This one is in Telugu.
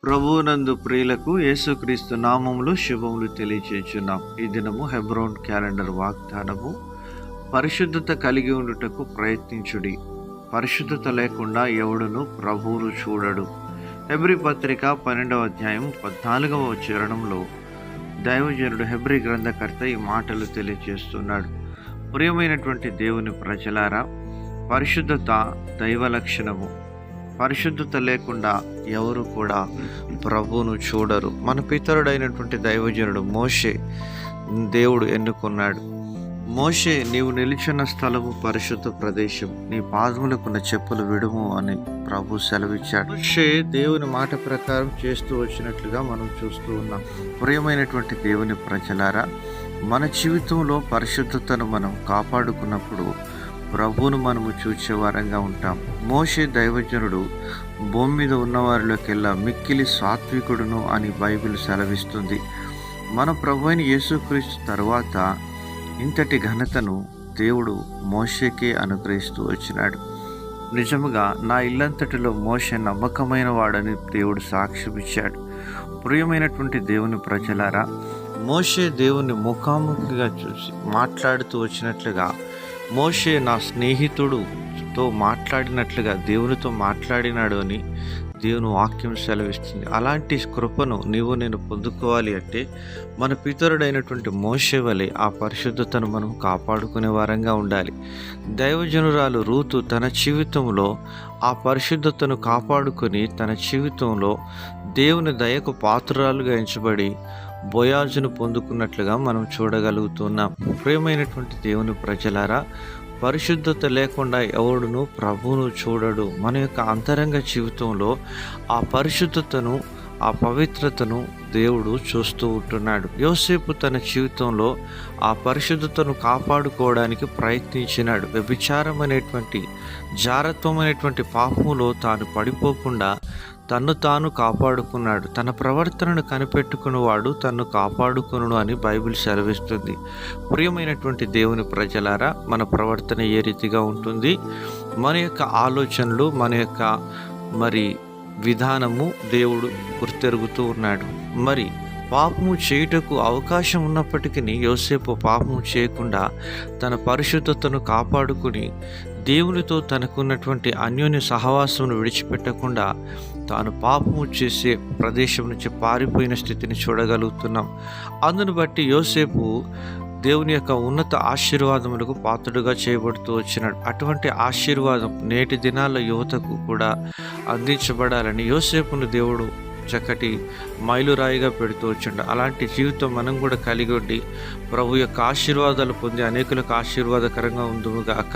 ప్రభువునందు ప్రియులకు యేసుక్రీస్తు నామములు శుభములు తెలియచేయుచున్నాం. ఈ దినము హెబ్రోన్ క్యాలెండర్ వాగ్దానము, పరిశుద్ధత కలిగి ఉండుటకు ప్రయత్నించుడి, పరిశుద్ధత లేకుండా ఎవడును ప్రభువును చూడడు. హెబ్రీ పత్రిక 12వ అధ్యాయం 14వ చరణంలో దైవజనుడు హెబ్రీ గ్రంథకర్త ఈ మాటలు తెలియజేస్తున్నాడు. ప్రియమైనటువంటి దేవుని ప్రజలారా, పరిశుద్ధత దైవ లక్షణము. పరిశుద్ధత లేకుండా ఎవరు కూడా ప్రభువును చూడరు. మన పితరుడైనటువంటి దైవజనుడు మోషే దేవుడు ఎన్నుకున్నాడు. మోషే, నీవు నిలిచిన స్థలము పరిశుద్ధ ప్రదేశం, నీ పాదములకున్న చెప్పులు విడుము అని ప్రభు సెలవిచ్చాడు. మోషే దేవుని మాట ప్రకారం చేస్తూ వచ్చినట్లుగా మనం చూస్తూ ఉన్నాం. ప్రియమైనటువంటి దేవుని ప్రజలారా, మన జీవితంలో పరిశుద్ధతను మనం కాపాడుకున్నప్పుడు ప్రభువును మనము చూచే వారంగా ఉంటాం. మోషే దైవజనుడు భూమి మీద ఉన్నవారిలోకెల్లా మిక్కిలి సాత్వికుడును అని బైబిల్ సెలవిస్తుంది. మన ప్రభు అయిన యేసుక్రీస్తు తర్వాత ఇంతటి ఘనతను దేవుడు మోషేకే అనుగ్రహిస్తూ వచ్చినాడు. నిజముగా నా ఇల్లంతటిలో మోషే నమ్మకమైన వాడని దేవుడు సాక్ష్యం ఇచ్చాడు. ప్రియమైనటువంటి దేవుని ప్రజలారా, మోషే దేవుని ముఖాముఖిగా చూసి మాట్లాడుతూ వచ్చినట్లుగా, మోషే నా స్నేహితుడుతో మాట్లాడినట్లుగా దేవునితో మాట్లాడినాడు అని దేవుని వాక్యం సెలవిస్తుంది. అలాంటి కృపను నేను పొందుకోవాలి అంటే మన పితరుడైనటువంటి మోషే వలె ఆ పరిశుద్ధతను మనం కాపాడుకునే వారంగా ఉండాలి. దైవజనురాలు రూతు తన జీవితంలో ఆ పరిశుద్ధతను కాపాడుకొని తన జీవితంలో దేవుని దయకు పాత్రురాలుగా ఎంచబడి బోయాజును పొందుకున్నట్లుగా మనం చూడగలుగుతున్నాం. ప్రియమైనటువంటి దేవుని ప్రజలారా, పరిశుద్ధత లేకుండా ఎవడును ప్రభువును చూడడు. మన యొక్క అంతరంగ జీవితంలో ఆ పరిశుద్ధతను, ఆ పవిత్రతను దేవుడు చూస్తూ ఉంటున్నాడు. యోసేపు తన జీవితంలో ఆ పరిశుద్ధతను కాపాడుకోవడానికి ప్రయత్నించినాడు. వ్యభిచారం అనేటువంటి, జారత్వం అనేటువంటి పాపములో తాను పడిపోకుండా తన్ను తాను కాపాడుకున్నాడు. తన ప్రవర్తనను కనిపెట్టుకున్నవాడు తన్ను కాపాడుకును అని బైబిల్ సెలవిస్తుంది. ప్రియమైనటువంటి దేవుని ప్రజలారా, మన ప్రవర్తన ఏ రీతిగా ఉంటుంది? మన యొక్క ఆలోచనలు, మన యొక్క విధానము దేవుడు గుర్తెరుగుతూ ఉన్నాడు. పాపము చేయుటకు అవకాశం ఉన్నప్పటికీ యోసేపు పాపము చేయకుండా తన పరిశుద్ధతను కాపాడుకుని దేవునితో తనకున్నటువంటి అన్యోన్య సహవాసమును విడిచిపెట్టకుండా తాను పాపము చేసే ప్రదేశం నుంచి పారిపోయిన స్థితిని చూడగలుగుతున్నాం. అందును బట్టి యోసేపు దేవుని యొక్క ఉన్నత ఆశీర్వాదములకు పాత్రుడుగా చేయబడుతూ వచ్చినాడు. అటువంటి ఆశీర్వాదం నేటి దినాల యువతకు కూడా అందించబడాలని యోసేపును దేవుడు చక్కటి మైలురాయిగా పెడుతూ వచ్చిండు. అలాంటి జీవితం మనం కూడా కలిగి ఉండి ప్రభు యొక్క ఆశీర్వాదాలు పొంది అనేకులకు ఆశీర్వాదకరంగా ఉందుముగాక.